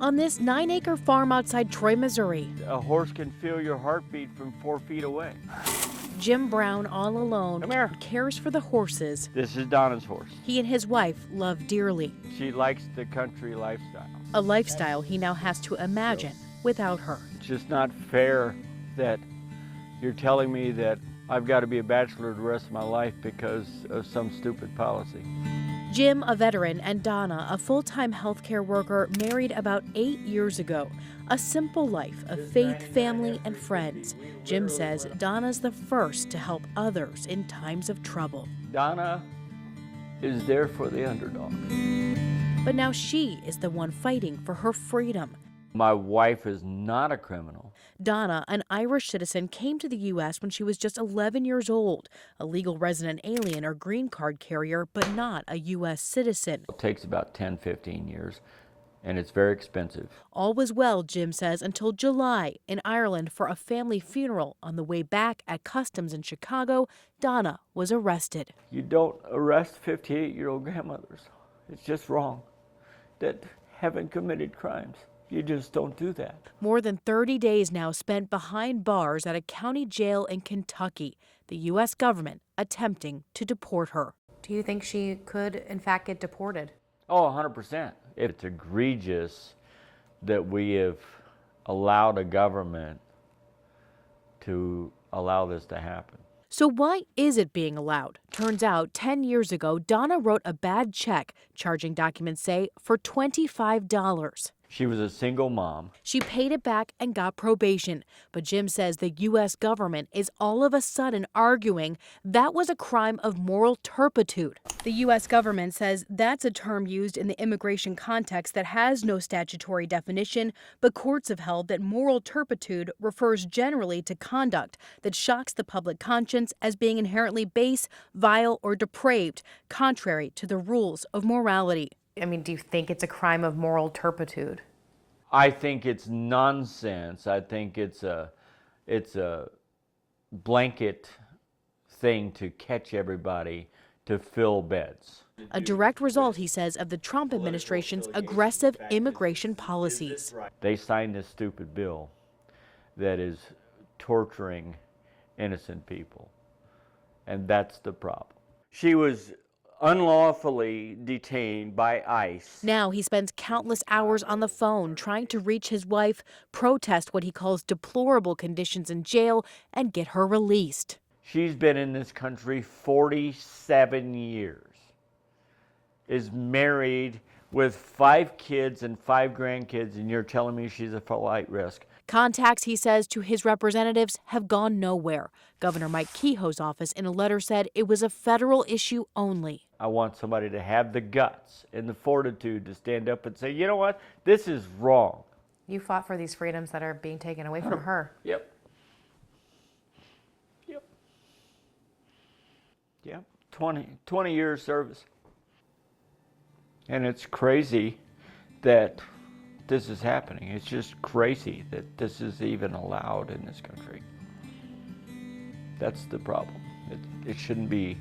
on this 9-acre farm outside Troy, Missouri. A horse can feel your heartbeat from 4 feet away. Jim Brown, all alone, Come here. cares for the horses This is Donna's horse. he and his wife love dearly. She likes the country lifestyle. A lifestyle he now has to imagine without her. It's just not fair that you're telling me that I've got to be a bachelor the rest of my life because of some stupid policy. Jim, a veteran, and Donna, a full-time healthcare worker, married about 8 years ago. A simple life of faith, family, and friends. Jim says Donna's the first to help others in times of trouble. Donna is there for the underdog. But now she is the one fighting for her freedom. My wife is not a criminal. Donna, an Irish citizen, came to the U.S. when she was just 11 years old, a legal resident alien or green card carrier, but not a U.S. citizen. It takes about 10, 15 years, and it's very expensive. All was well, Jim says, until July in Ireland for a family funeral. On the way back at customs in Chicago, Donna was arrested. You don't arrest 58-year-old grandmothers. It's just wrong. That haven't committed crimes. You just don't do that. More than 30 days now spent behind bars at a county jail in Kentucky. The U.S. government attempting to deport her. Do you think she could, in fact, get deported? Oh, 100%. It's egregious that we have allowed a government to allow this to happen. So why is it being allowed? Turns out 10 years ago, Donna wrote a bad check, charging documents say, for $25. She was a single mom. She paid it back and got probation. But Jim says the U.S. government is all of a sudden arguing that was a crime of moral turpitude. The U.S. government says that's a term used in the immigration context that has no statutory definition, but courts have held that moral turpitude refers generally to conduct that shocks the public conscience as being inherently base, vile, or depraved, contrary to the rules of morality. I mean, do you think it's a crime of moral turpitude? I think it's nonsense. I think it's a blanket thing to catch everybody to fill beds. A direct result, he says, of the Trump administration's aggressive immigration policies. They signed this stupid bill that is torturing innocent people, and that's the problem. She was unlawfully detained by ICE. Now he spends countless hours on the phone trying to reach his wife, protest what he calls deplorable conditions in jail, and get her released. She's been in this country 47 years, is married with 5 kids and 5 grandkids, and you're telling me she's a flight risk. Contacts, he says, to his representatives have gone nowhere. Governor Mike Kehoe's office in a letter said it was a federal issue only. I want somebody to have the guts and the fortitude to stand up and say, you know what, this is wrong. You fought for these freedoms that are being taken away from her. Yep. 20 years service. And it's crazy that this is happening. It's just crazy that this is even allowed in this country. That's the problem. It shouldn't be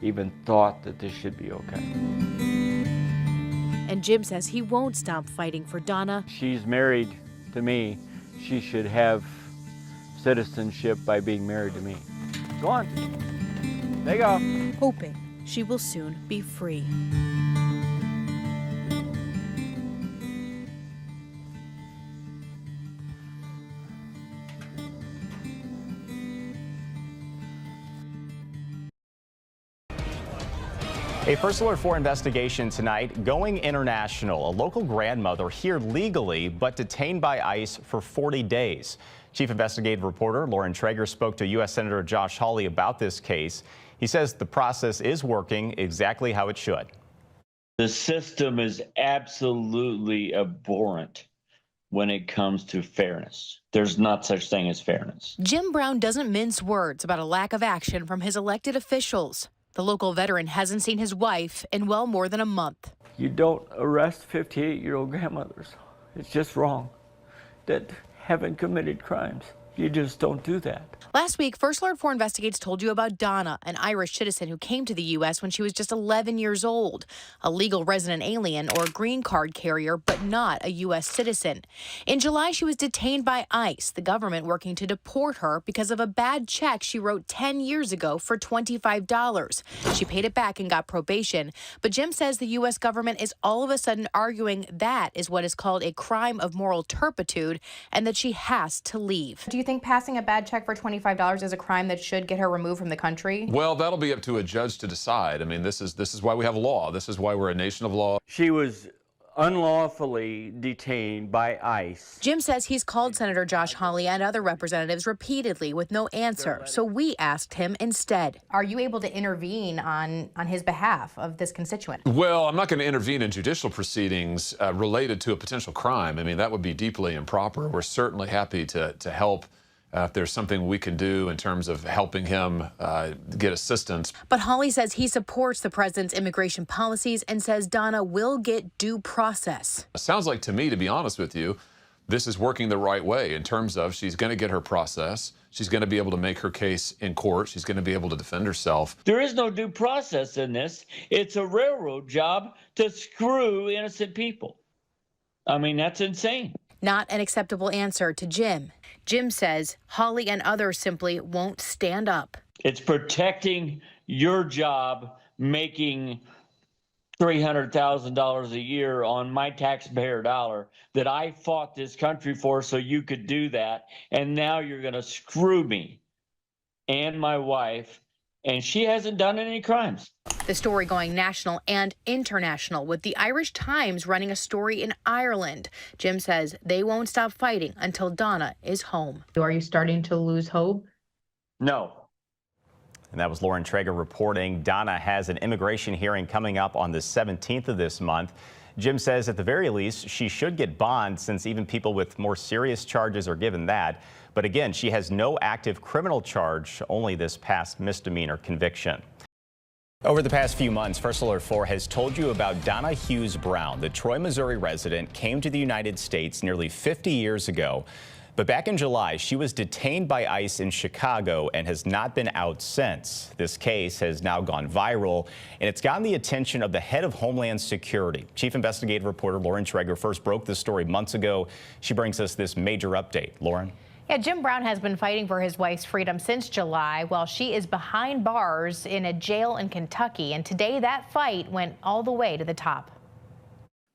even thought that this should be okay. And Jim says he won't stop fighting for Donna. She's married to me. She should have citizenship by being married to me. Go on. There you go. Hoping she will soon be free. A First Alert 4 investigation tonight going international. A local grandmother here legally but detained by ICE for 40 days. Chief investigative reporter Lauren Traeger spoke to U.S. Senator Josh Hawley about this case. He says the process is working exactly how it should. The system is absolutely abhorrent when it comes to fairness. There's not such thing as fairness. Jim Brown doesn't mince words about a lack of action from his elected officials. The local veteran hasn't seen his wife in well more than a month. You don't arrest 58-year-old grandmothers. It's just wrong. That haven't committed crimes. You just don't do that. Last week, First Alert 4 Investigates told you about Donna, an Irish citizen who came to the U.S. when she was just 11 years old, a legal resident alien or green card carrier, but not a U.S. citizen. In July, she was detained by ICE, the government working to deport her because of a bad check she wrote 10 years ago for $25. She paid it back and got probation, but Jim says the U.S. government is all of a sudden arguing that is what is called a crime of moral turpitude and that she has to leave. Do you think passing a bad check for $25 is a crime that should get her removed from the country? Well, that'll be up to a judge to decide. I mean, this is why we have law. This is why we're a nation of law. She was unlawfully detained by ICE. Jim says he's called Senator Josh Hawley and other representatives repeatedly with no answer, so we asked him instead. Are you able to intervene on his behalf of this constituent? Well, I'm not going to intervene in judicial proceedings related to a potential crime. I mean, that would be deeply improper. We're certainly happy to help if there's something we can do in terms of helping him get assistance. But Hawley says he supports the president's immigration policies and says Donna will get due process. It sounds like to me, to be honest with you, this is working the right way in terms of she's going to get her process. She's going to be able to make her case in court. She's going to be able to defend herself. There is no due process in this. It's a railroad job to screw innocent people. I mean, that's insane. Not an acceptable answer to Jim. Jim says Hawley and others simply won't stand up. It's protecting your job, making $300,000 a year on my taxpayer dollar that I fought this country for so you could do that. And now you're going to screw me and my wife. And she hasn't done any crimes. The story going national and international, with the Irish Times running a story in Ireland. Jim says they won't stop fighting until Donna is home. Are you starting to lose hope? No. And that was Lauren Traeger reporting. Donna has an immigration hearing coming up on the 17th of this month. Jim says at the very least she should get bond, since even people with more serious charges are given that. But again, she has no active criminal charge, only this past misdemeanor conviction. Over the past few months, First Alert 4 has told you about Donna Hughes Brown. The Troy, Missouri resident came to the United States nearly 50 years ago. But back in July, she was detained by ICE in Chicago and has not been out since. This case has now gone viral, and it's gotten the attention of the head of Homeland Security. Chief investigative reporter Lauren Traeger first broke this story months ago. She brings us this major update. Lauren? Yeah, Jim Brown has been fighting for his wife's freedom since July while she is behind bars in a jail in Kentucky. And today that fight went all the way to the top.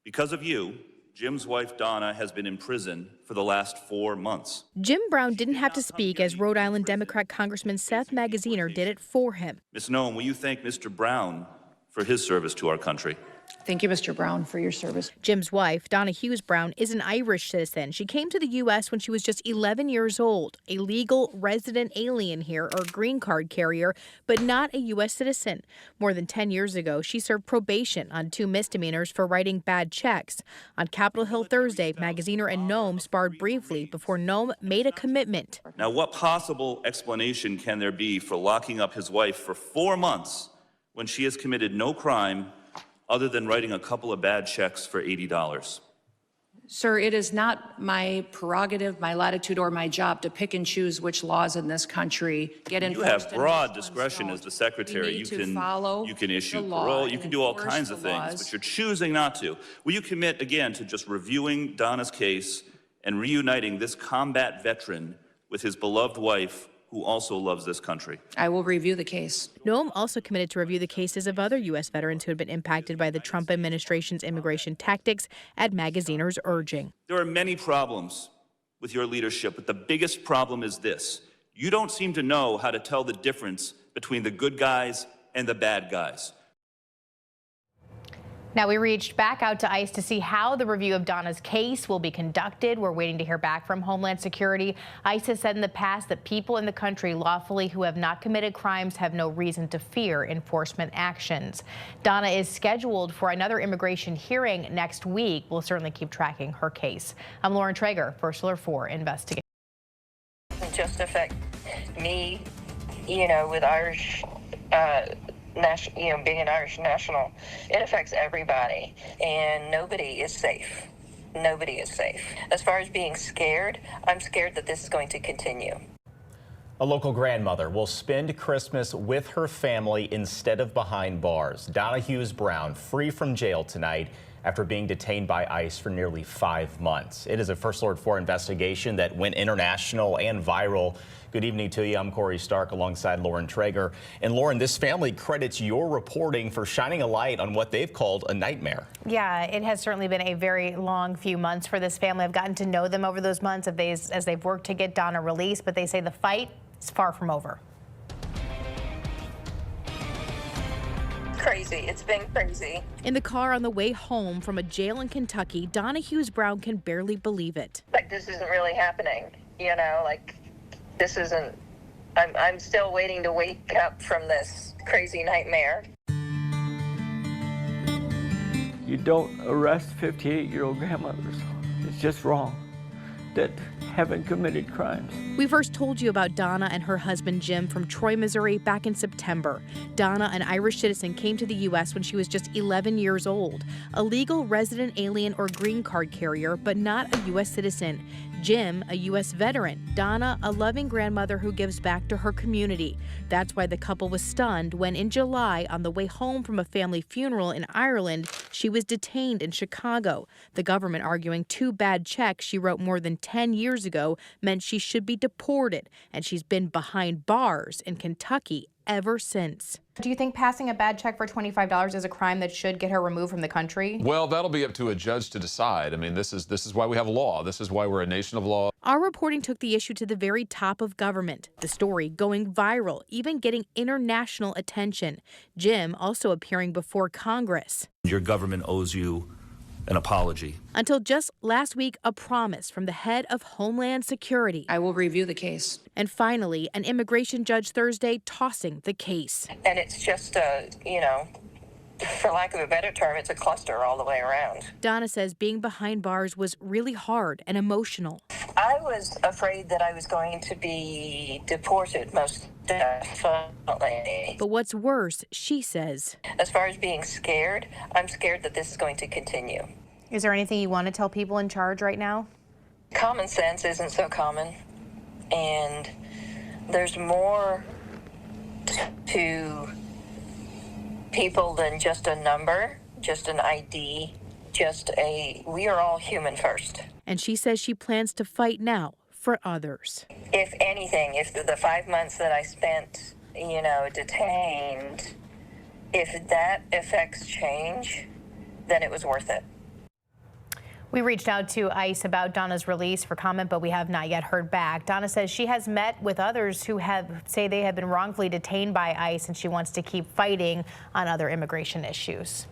Because of you, Jim's wife Donna has been in prison for the last 4 months. Jim Brown didn't have to speak, as Rhode Island Democrat Congressman Seth Magaziner did it for him. Ms. Noem, will you thank Mr. Brown for his service to our country? Thank you, Mr. Brown, for your service. Jim's wife, Donna Hughes Brown, is an Irish citizen. She came to the U.S. when she was just 11 years old, a legal resident alien here, or green card carrier, but not a U.S. citizen. More than 10 years ago, she served probation on 2 misdemeanors for writing bad checks. On Capitol Hill Thursday, Magaziner and Noem sparred briefly before Noem made a commitment. Now, what possible explanation can there be for locking up his wife for 4 months when she has committed no crime other than writing a couple of bad checks for $80? Sir, it is not my prerogative, my latitude, or my job to pick and choose which laws in this country get enforced. You have broad discretion as the secretary. You can issue parole, you can do all kinds of things, but you're choosing not to. Will you commit again to just reviewing Donna's case and reuniting this combat veteran with his beloved wife, who also loves this country? I will review the case. Noem also committed to review the cases of other U.S. veterans who had been impacted by the Trump administration's immigration tactics at Magaziner's urging. There are many problems with your leadership, but the biggest problem is this. You don't seem to know how to tell the difference between the good guys and the bad guys. Now, we reached back out to ICE to see how the review of Donna's case will be conducted. We're waiting to hear back from Homeland Security. ICE has said in the past that people in the country lawfully who have not committed crimes have no reason to fear enforcement actions. Donna is scheduled for another immigration hearing next week. We'll certainly keep tracking her case. I'm Lauren Traeger, First Alert 4 Investigating. It just affect me, with Irish being an Irish national, it affects everybody, and nobody is safe. nobody is safe. As far as being scared, I'm scared that this is going to continue. A local grandmother will spend Christmas with her family instead of behind bars. Donna Brown free from jail tonight after being detained by ICE for nearly 5 months. It is a First Alert 4 investigation that went international and viral. Good evening to you. I'm Corey Stark alongside Lauren Traeger. And Lauren, this family credits your reporting for shining a light on what they've called a nightmare. Yeah, it has certainly been a very long few months for this family. I've gotten to know them over those months as they've worked to get Donna released, but they say the fight is far from over. Crazy. It's been crazy. In the car on the way home from a jail in Kentucky, Donna Brown can barely believe it. Like, this isn't really happening, you know, like, this isn't, I'm still waiting to wake up from this crazy nightmare. You don't arrest 58-year-old grandmothers. It's just wrong. That haven't committed crimes. We first told you about Donna and her husband Jim from Troy, Missouri back in September. Donna, an Irish citizen, came to the U.S. when she was just 11 years old. A legal resident alien or green card carrier, but not a U.S. citizen. Jim, a U.S. veteran. Donna, a loving grandmother who gives back to her community. That's why the couple was stunned when in July, on the way home from a family funeral in Ireland, she was detained in Chicago. The government arguing 2 bad checks she wrote more than 10 years ago meant she should be deported, and she's been behind bars in Kentucky ever since. Do you think passing a bad check for $25 is a crime that should get her removed from the country? Well, that'll be up to a judge to decide. I mean, this is why we have law. This is why we're a nation of law. Our reporting took the issue to the very top of government. The story going viral, even getting international attention. Jim also appearing before Congress. Your government owes you an apology. Until just last week, a promise from the head of Homeland Security. I will review the case. And finally, an immigration judge Thursday tossing the case. And it's just a, you know, for lack of a better term, it's a cluster all the way around. Donna says being behind bars was really hard and emotional. I was afraid that I was going to be deported, most definitely. But what's worse, she says. As far as being scared, I'm scared that this is going to continue. Is there anything you want to tell people in charge right now? Common sense isn't so common, and there's more to people than just a number, just an ID, we are all human first. And she says she plans to fight now for others. If anything, if the 5 months that I spent, you know, detained, if that affects change, then it was worth it. We reached out to ICE about Donna's release for comment, but we have not yet heard back. Donna says she has met with others who say they have been wrongfully detained by ICE, and she wants to keep fighting on other immigration issues.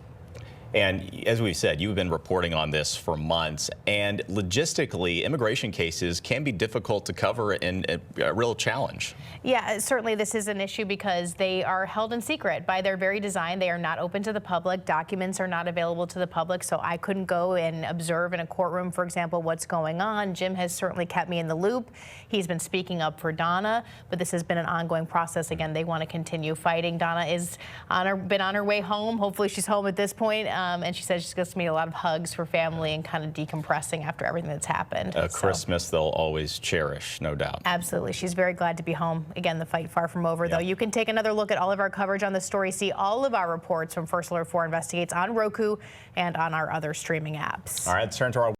And as we said, you've been reporting on this for months, and logistically, immigration cases can be difficult to cover and a real challenge. Yeah, certainly this is an issue because they are held in secret by their very design. They are not open to the public. Documents are not available to the public, so I couldn't go and observe in a courtroom, for example, what's going on. Jim has certainly kept me in the loop. He's been speaking up for Donna, but this has been an ongoing process. Again, they want to continue fighting. Donna is been on her way home. Hopefully she's home at this point. And she says she's going to need a lot of hugs for family and kind of decompressing after everything that's happened. Christmas they'll always cherish, no doubt. Absolutely. She's very glad to be home. Again, the fight far from over, though. You can take another look at all of our coverage on the story. See all of our reports from First Alert 4 Investigates on Roku and on our other streaming apps. All right, let's turn to our